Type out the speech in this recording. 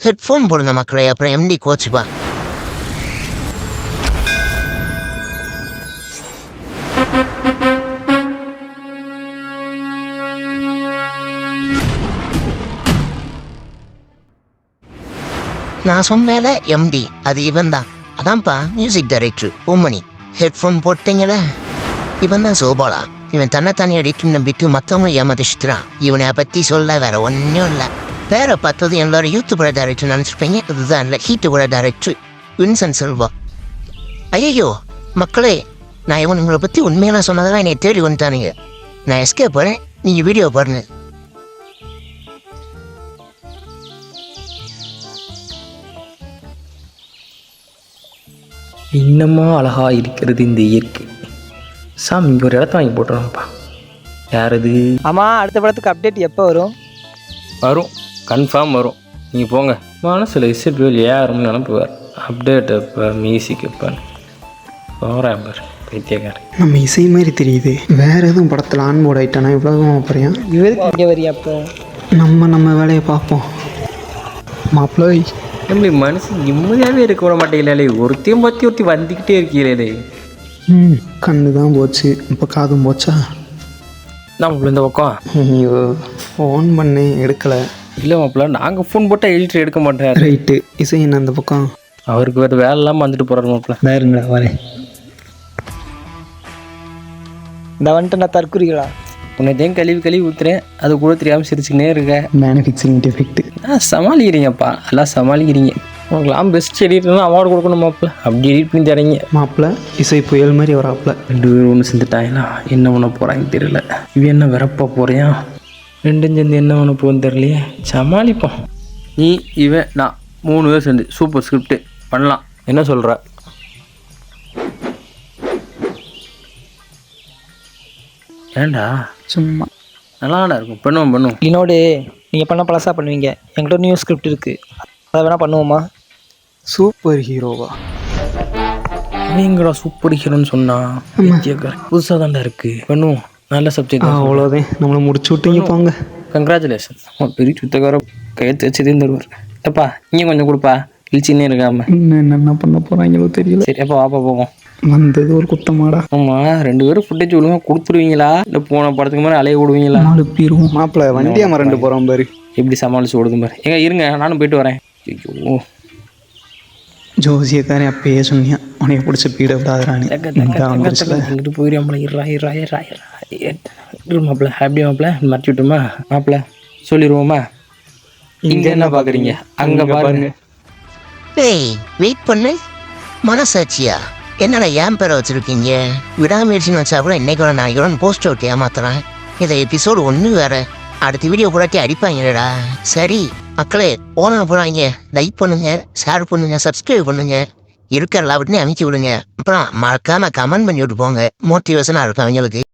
Headphone போடுங்க மக்களே, அப்புறம் எம்டி கோச்சுப்பா. நான் சொன்னேல எம்டி, அது இவன் தான். அதான்ப்பா மியூசிக் டைரக்டர் பூமணி. ஹெட்ஃபோன் போட்டீங்கள, இவன் தான் சோபாலா. இவன் தன்னைத்தானே அடிட்டு நம்பிட்டு மற்றவங்க ஏமாதிச்சுக்கிறான். இவனை பற்றி சொல்ல வேற ஒன்றும் இல்லை. பேரை பார்த்தது எல்லாரும் யூத்து பட டைரக்டர் நினச்சிருப்பீங்க. இதுதான் இல்லை, ஹீட்டு பட டைரக்டர் வின்சென்ட் செல்வா. ஐயோ மக்களே, நான் இவனுங்களை பற்றி உண்மையெல்லாம் சொன்னதெல்லாம் என்னை தேடி வந்துட்டானுங்க. நான் எஸ்கே போகிறேன், நீங்கள் வீடியோ பாருங்க. இன்னமா அழகா இருக்கிறது இந்த இயற்கை. சாமி இங்கே ஒரு இடத்த வாங்கி போட்டுருவாங்கப்பா. யார் அது? ஆமாம், அடுத்த படத்துக்கு அப்டேட் எப்போ வரும்? வரும், கன்ஃபார்ம் வரும். நீங்கள் போங்க. மனசில் இசைப்பில் யாருன்னு நினப்புவார். அப்டேட் எப்போ, மியூசிக் எப்போன்னு போகிறேன் பார் பைத்தியக்காரன். நம்ம இசை மாதிரி தெரியுது. வேறு எதுவும் படத்தில் ஆன்போர்ட் ஆகிட்டானா இவ்வளோதான் அப்புறம் இவருக்கு இங்கே வரியா? அப்போ நம்ம வேலையை பார்ப்போம். மாப்பிள்ளை நம்மளே மனசு நிம்மதியாகவே இருக்க விட மாட்டேங்களே. ஒருத்தையும் பற்றி ஒருத்தி வந்துக்கிட்டே இருக்கீங்களே. கண்ணு தான் போச்சு, இப்போ காதும் போச்சா? நான் இந்த பக்கம் ஐயோ ஃபோன் பண்ணேன் எடுக்கலை. இல்லை மாப்பிள்ள, நாங்கள் ஃபோன் போட்டால் எடிட்டர் எடுக்க மாட்டேன். ரைட்டு, இசை என்ன அந்த பக்கம்? அவருக்கு வேறு வேலை இல்லாமல் வந்துட்டு போகிறாரு மாப்பிள்ள. வேறுங்களா வரேன். இந்த வந்துட்டு நான் தற்குறிகளா? உன்னைத்தையும் கழுவி ஊற்றுறேன், அது கூட தெரியாமல் சிரிச்சுக்கினே இருக்க. Manufacturing defect. சமாளிக்கிறீங்கப்பா, எல்லாம் சமாளிக்கிறீங்க. உங்களுக்குலாம் பெஸ்ட் எடிட்டர்லாம் அவார்டு கொடுக்கணும் மாப்பிள்ள. அப்படி எடிட் பண்ணி தரீங்க மாப்பிள்ள. இசை புயல் மாதிரி வராப்பில். 2 பேரும் ஒன்று செஞ்சுட்டாங்களா? என்ன பண்ண போகிறாங்க தெரியல. இவன் என்ன விரப்பா போறியா? 2 சேர்ந்து என்ன பண்ண போகுன்னு தெரியலையே. சமாளிப்போம். நீ இவன் நான் 3 பேர் சேர்ந்து சூப்பர் ஸ்கிரிப்ட் பண்ணலாம். என்ன சொல்கிற? ஏண்டா சும்மா நல்லா இருக்கும். பண்ணுவோம். இன்னோடு நீங்கள் பண்ண பழசாக பண்ணுவீங்க. என்கிட்ட நியூ ஸ்கிரிப்ட் இருக்குது, அதை வேணால் பண்ணுவோமா? சூப்பர் ஹீரோவா? அவங்கடா சூப்பர் ஹீரோன்னு சொன்னா புதுசாக தாண்டா இருக்குது. பண்ணுவோம், நல்ல சப்ஜெக்ட். அவ்வளோதான், நம்மளை முடிச்சு விட்டீங்க போங்க. கங்க்ராச்சுலேஷன். பெரிய சுத்தக்கார கையெழுத்து வச்சதையும் தருவார். எப்பா இங்கே கொஞ்சம் கொடுப்பா, இழிச்சின்னே இருக்காம. என்ன பண்ண போகிறாங்களோ தெரியல. சரி அப்போ வாப்பா போவோம். வந்தது ஒரு குத்தமாடா. ஆமாம், 2 பேரும் ஃபுட்டேஜ் ஒழுங்காக கொடுத்துருவீங்களா? இல்லை போன படத்துக்கு மாதிரி அலைய விடுவீங்களா? 4 பேரும் மாப்பிள்ள வண்டியா மறந்து போகிறோம் பாரு. எப்படி சமாளிச்சு ஓடுதும் பாரு. இருங்க நானும் போயிட்டு வரேன். ஐயோ ஜோசியக்காரன் அப்பயே சொன்னியான், உனைய பிடிச்ச பீட விடாதானு. எங்கிட்டு போயிடாமல மாப்பிள்ள. அப்படியே மாப்பிள்ள மறைச்சி விட்டுமா? மாப்பிள்ள சொல்லிடுவோமா? இங்கே என்ன பார்க்குறீங்க, அங்கே பாருங்க. டேய் வெயிட் பண்ணு, மனசாட்சியா என்னடா ஏன் பேரை வச்சுருக்கீங்க? விடாமுயற்சின்னு வச்சா கூட இன்னைக்கு நான் போஸ்ட் அவுட் ஏமாத்துறேன். இதை எபிசோடு 1 வேறு. அடுத்த வீடியோ போடாட்டி அடிப்பாங்கடா. சரி மக்களே, போகிறாங்க. லைக் பண்ணுங்க, ஷேர் பண்ணுங்க, சப்ஸ்கிரைப் பண்ணுங்க. இருக்கிற எல்லாவற்றையும் அமைச்சு விடுங்க. அப்புறம் மறக்காமல் கமெண்ட் பண்ணி விட்டு போங்க. மோட்டிவேஷனாக இருக்கும் அவங்களுக்கு.